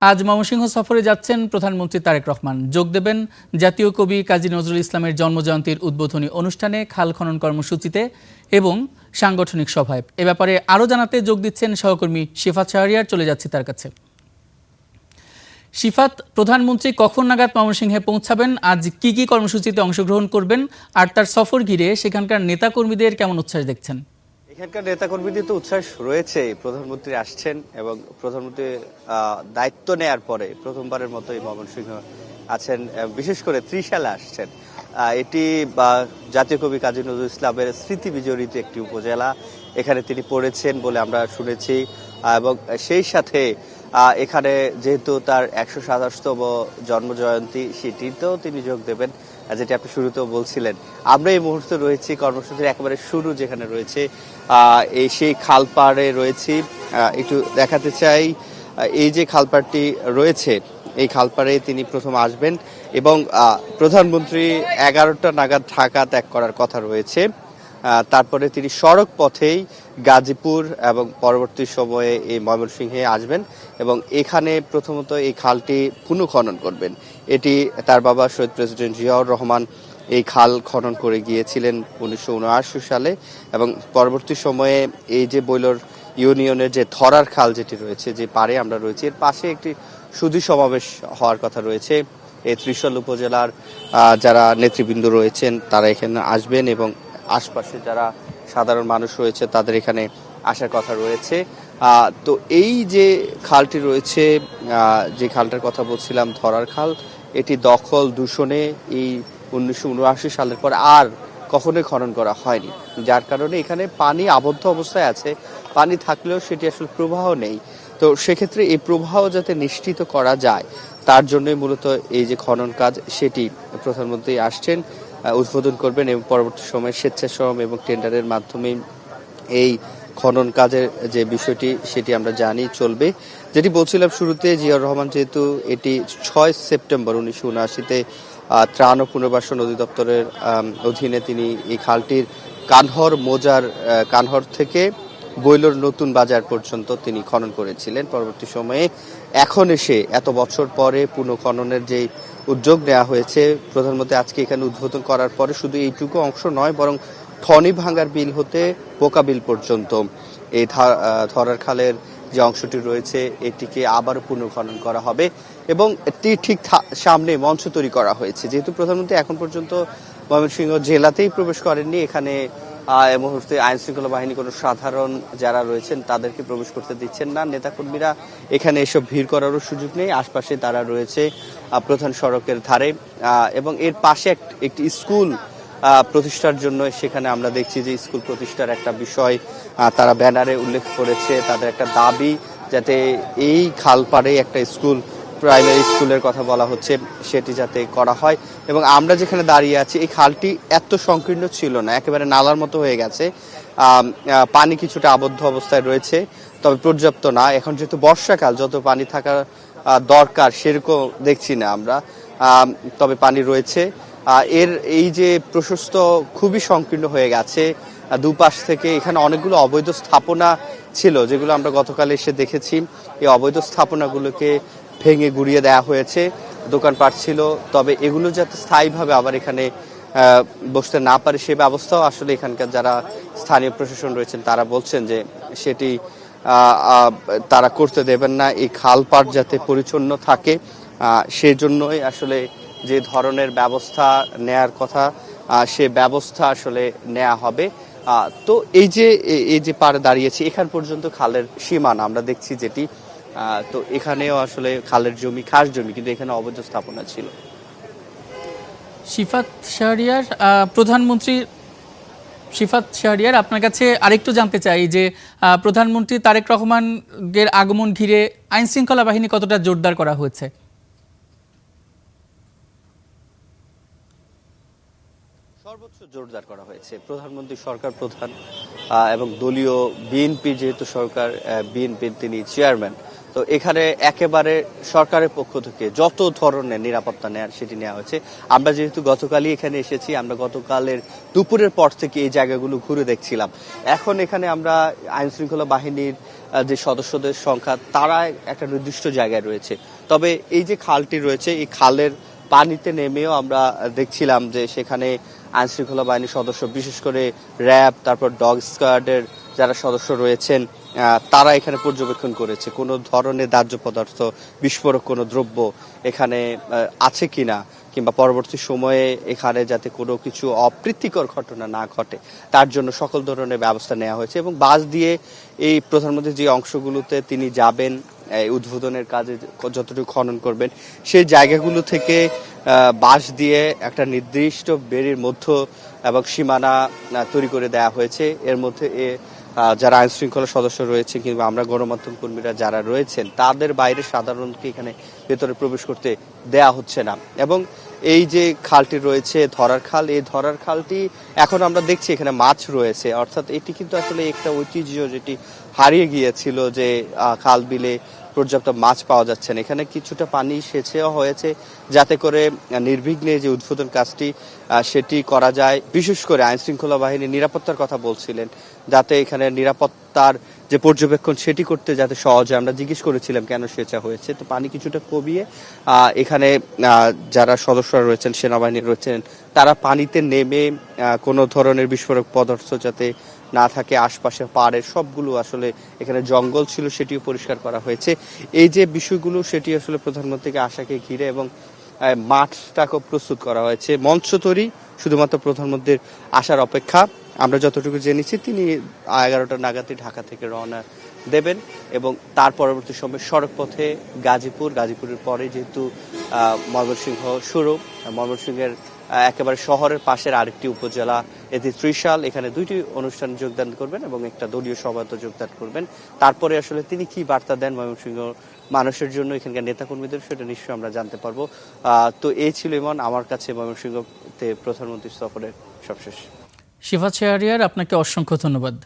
আজ ময়মনসিংহ সফরে যাচ্ছেন প্রধানমন্ত্রী তারেক রহমান। যোগ দেবেন জাতীয় কবি কাজী নজরুল ইসলামের জন্মজয়ন্তীর উদ্বোধনী অনুষ্ঠানে, খাল খনন কর্মসূচিতে এবং সাংগঠনিক সভায়। এ ব্যাপারে আরও জানাতে যোগ দিচ্ছেন সহকর্মী শিফাত শাহরিয়ার। চলে যাচ্ছি তার কাছে। শিফাত, প্রধানমন্ত্রী কখন নাগাদ ময়মনসিংহে পৌঁছাবেন, আজ কি কি কর্মসূচিতে অংশগ্রহণ করবেন, আর তার সফর ঘিরে সেখানকার নেতাকর্মীদের কেমন উচ্ছ্বাস দেখছেন? এখানকার নেতাকর্মীদের তো উচ্ছ্বাস রয়েছে। প্রধানমন্ত্রী আসছেন এবং প্রধানমন্ত্রী দায়িত্ব নেয়ার পরে প্রথমবারের মতো এই ময়মনসিংহ আছেন, বিশেষ করে ত্রিশালে আসছেন। এটি জাতীয় কবি কাজী নজরুল ইসলামের স্মৃতি বিজড়িত একটি উপজেলা। এখানে তিনি পড়েছেন বলে আমরা শুনেছি, এবং সেই সাথে এখানে যেহেতু তার ১২৭তম জন্মজয়ন্তী, সেটিতেও তিনি যোগ দেবেন, যেটি আপনি শুরুতেও বলছিলেন। আমরা এই মুহূর্তে রয়েছি কর্মসূচির একেবারে শুরু, যেখানে রয়েছে এই সেই খালপাড়ে রয়েছি। একটু দেখাতে চাই, এই যে খালপাড়টি রয়েছে, এই খালপাড়ে তিনি প্রথম আসবেন এবং প্রধানমন্ত্রী ১১টা নাগাদ ঢাকা ত্যাগ করার কথা রয়েছে। তারপরে তিনি সড়ক পথেই গাজীপুর এবং পরবর্তী সময়ে এই ময়মনসিংহে আসবেন এবং এখানে প্রথমত এই খালটি পুনঃখনন করবেন। এটি তার বাবা শহীদ প্রেসিডেন্ট জিয়াউর রহমান এই খাল খনন করে গিয়েছিলেন ১৯৭৯ সালে, এবং পরবর্তী সময়ে এই যে বৈলর ইউনিয়নের যে থরার খাল যেটি রয়েছে, যে পাড়ে আমরা রয়েছি, এর পাশে একটি সুধী সমাবেশ হওয়ার কথা রয়েছে। এই ত্রিশাল উপজেলার যারা নেতৃবৃন্দ রয়েছেন তারা এখানে আসবেন এবং আশপাশে যারা সাধারণ মানুষ রয়েছে তাদের এখানে আসার কথা রয়েছে। তো এই যে খালটি রয়েছে, যে খালটার কথা বলছিলাম, ধরার খাল, এটি দখল দূষণে এই ১৯৭৯ সালের পর আর কখনোই খনন করা হয়নি, যার কারণে এখানে পানি আবদ্ধ অবস্থায় আছে। পানি থাকলেও সেটি আসলে প্রবাহ নেই। তো সেক্ষেত্রে এই প্রবাহ যাতে নিশ্চিত করা যায়, তার জন্যই মূলত এই যে খনন কাজ, সেটি প্রধানমন্ত্রী আসছেন, উদ্বোধন করবেন এবং পরবর্তী সময়ে স্বেচ্ছাশ্রম এবং টেন্ডারের মাধ্যমে এই খনন কাজের যে বিষয়টি, সেটি আমরা জানি চলবে। যেটি বলছিলাম শুরুতে, জিয়াউর রহমান যেহেতু এটি ৬ সেপ্টেম্বর ১৯৭৯-তে ত্রাণ ও পুনর্বাসন অধিদপ্তরের অধীনে তিনি এই খালটির কানহর থেকে বৈলর নতুন বাজার পর্যন্ত তিনি খনন করেছিলেন। পরবর্তী সময়ে এখন এসে এত বছর পরে পুনঃখননের যে উদ্যোগ নেওয়া হয়েছে, প্রধানমন্ত্রী আজকে এখানে উদ্বোধন করার পরে শুধু এইটুকু অংশ নয়, বরং থনি ভাঙ্গার বিল হতে পোকা বিল পর্যন্ত এই ধরার খালের যে অংশটি রয়েছে, এটিকে আবারও পুনঃখনন করা হবে এবং এটি ঠিক সামনে মঞ্চ তৈরি করা হয়েছে। যেহেতু প্রধানমন্ত্রী এখন পর্যন্ত ময়মনসিংহ জেলাতেই প্রবেশ করেননি, এখানে এই মুহূর্তে আইন শৃঙ্খলা বাহিনী কোনো সাধারণ যারা রয়েছেন তাদেরকে প্রবেশ করতে দিচ্ছেন না। নেতাকর্মীরা এখানে এসব ভিড় করারও সুযোগ নেই। আশপাশে তারা রয়েছে প্রধান সড়কের ধারে, এবং এর পাশে একটি স্কুল প্রতিষ্ঠার জন্য সেখানে আমরা দেখছি যে স্কুল প্রতিষ্ঠার একটা বিষয় তারা ব্যানারে উল্লেখ করেছে। তাদের একটা দাবি যাতে এই খালপাড়ে একটা স্কুল, প্রাইমারি স্কুলের কথা বলা হচ্ছে, সেটি যাতে করা হয়। এবং আমরা যেখানে দাঁড়িয়ে আছি, এই খালটি এত সংকীর্ণ ছিল না, একেবারে নালার মতো হয়ে গেছে। পানি কিছুটা আবদ্ধ অবস্থায় রয়েছে, তবে পর্যাপ্ত না। এখন যেহেতু বর্ষাকাল, যত পানি থাকা দরকার সেরকম দেখছি না আমরা, তবে পানি রয়েছে। এই যে প্রশস্ত খুবই সংকীর্ণ হয়ে গেছে দুপাশ থেকে। এখানে অনেকগুলো অবৈধ স্থাপনা ছিল, যেগুলো আমরা গতকাল এসে দেখেছি। এই অবৈধ স্থাপনাগুলোকে ভেঙে গুড়িয়ে দেওয়া হয়েছে। দোকানপাট ছিল, তবে এগুলো যাতে স্থায়ীভাবে আবার এখানে বসতে না পারে সে ব্যবস্থাও আসলে এখানকার যারা স্থানীয় প্রশাসন রয়েছেন তারা বলছেন যে সেটি তারা করতে দেবেন না। এই খালপাড় যাতে পরিচ্ছন্ন থাকে, সেজন্যই আসলে যে ধরনের ব্যবস্থা নেয়ার কথা, সে ব্যবস্থা আসলে নেওয়া হবে। তো এই যে পাড়ে দাঁড়িয়েছি, এখান পর্যন্ত খালের সীমানা আমরা দেখছি যেটি, তো এখানেও আসলে খালের জমি, খাস জমি, কিন্তু এখানে অবৈধ স্থাপনা ছিল। শিফাত শাহরিয়ার, আপনার কাছে আরেকটু জানতে চাই যে প্রধানমন্ত্রী তারেক রহমানের আগমন ঘিরে আইন শৃঙ্খলা বাহিনী কতটা জোরদার করা হয়েছে? সর্বোচ্চ জোরদার করা হয়েছে। প্রধানমন্ত্রী সরকার প্রধান এবং দলীয় বিএনপি, যেহেতু সরকার, বিএনপির তিনি চেয়ারম্যান, তো এখানে একেবারে সরকারের পক্ষ থেকে যত ধরনের নিরাপত্তা নেওয়ার সেটি নেওয়া হয়েছে। আমরা যেহেতু গতকালই এখানে এসেছি, আমরা গতকালের দুপুরের পর থেকে এই জায়গাগুলো ঘুরে দেখছিলাম। এখন এখানে আমরা আইন শৃঙ্খলা বাহিনীর যে সদস্যদের সংখ্যা তারা একটা নির্দিষ্ট জায়গায় রয়েছে। তবে এই যে খালটি রয়েছে এই খালের পানিতে নেমেও আমরা দেখছিলাম যে সেখানে আইন শৃঙ্খলা বাহিনীর সদস্য, বিশেষ করে র্যাব, তারপর ডগ স্কোয়াডের যারা সদস্য রয়েছেন তারা এখানে পর্যবেক্ষণ করেছে কোনো ধরনের দাহ্য পদার্থ, বিস্ফোরক কোনো দ্রব্য এখানে আছে কিনা, কিংবা পরবর্তী সময়ে এখানে যাতে কোনো কিছু অপ্রীতিকর ঘটনা না ঘটে তার জন্য সকল ধরনের ব্যবস্থা নেওয়া হয়েছে। এবং বাস দিয়ে এই প্রধানমন্ত্রী যে অংশগুলোতে তিনি যাবেন উদ্বোধনের কাজে যতটুকু খনন করবেন সেই জায়গাগুলো থেকে বাঁশ দিয়ে একটা নির্দিষ্ট বেড়ির মধ্য এবং সীমানা তৈরি করে দেওয়া হয়েছে। এর মধ্যে যারা আইন শৃঙ্খলা সদস্য রয়েছে কিংবা আমরা গণমাধ্যম কর্মীরা যারা রয়েছেন তাদের বাইরে সাধারণকে এখানে ভেতরে প্রবেশ করতে দেয়া হচ্ছে না। এবং এই যে খালটি রয়েছে ধরার খাল, এই ধরার খালটি এখন আমরা দেখছি এখানে মাছ রয়েছে, অর্থাৎ এটি কিন্তু আসলে একটা ঐতিহ্য যেটি হারিয়ে গিয়েছিল, যে খাল বিলে পর্যাপ্ত মাছ পাওয়া যাচ্ছে না। এখানে কিছুটা পানি সেচেও হয়েছে যাতে করে নির্বিঘ্নে যে উদ্বোধন কাজটি সেটি করা যায়। বিশেষ করে আইন শৃঙ্খলা বাহিনীর নিরাপত্তার কথা বলছিলেন, যাতে এখানে নিরাপত্তার যে পর্যবেক্ষণ সেটি করতে যাতে সহজ হয়। আমরা জিজ্ঞেস করেছিলাম কেন সেচা হয়েছে, তো পানি কিছুটা কমিয়ে এখানে যারা সদস্যরা রয়েছেন, সেনাবাহিনী রয়েছেন, তারা পানিতে নেমে কোনো ধরনের বিস্ফোরক পদার্থ যাতে না থাকে, আশপাশে পাড়ের সবগুলো আসলে এখানে জঙ্গল ছিল সেটিও পরিষ্কার করা হয়েছে। এই যে বিষয়গুলো সেটি আসলে প্রধানমন্ত্রীকে আশাকে ঘিরে এবং মাঠটাকেও প্রস্তুত করা হয়েছে। মঞ্চ তৈরি, শুধুমাত্র প্রধানমন্ত্রীর আসার অপেক্ষা। আমরা যতটুকু জেনেছি তিনি 11টা নাগাদই ঢাকা থেকে রওনা দেবেন এবং তার পরবর্তী সময় সড়ক পথে গাজীপুরের পরে যেহেতু ময়মনসিংহ শুরু, ময়মনসিংহের একেবারে শহরের পাশের আরেকটি উপজেলা এতে ত্রিশাল, এখানে দুইটি অনুষ্ঠান যোগদান করবেন এবং একটা দলীয় সভাতে যোগদান করবেন। তারপরে আসলে তিনি কি বার্তা দেন ময়মনসিংহ মানুষের জন্য, এখানকার নেতাকর্মীদের, সেটা নিশ্চয়ই আমরা জানতে পারবো। তো এই ছিল ইমন আমার কাছে ময়মনসিংহতে প্রধানমন্ত্রী সফরের সবশেষ। শিফাত শাহরিয়ার, আপনাকে অসংখ্য ধন্যবাদ।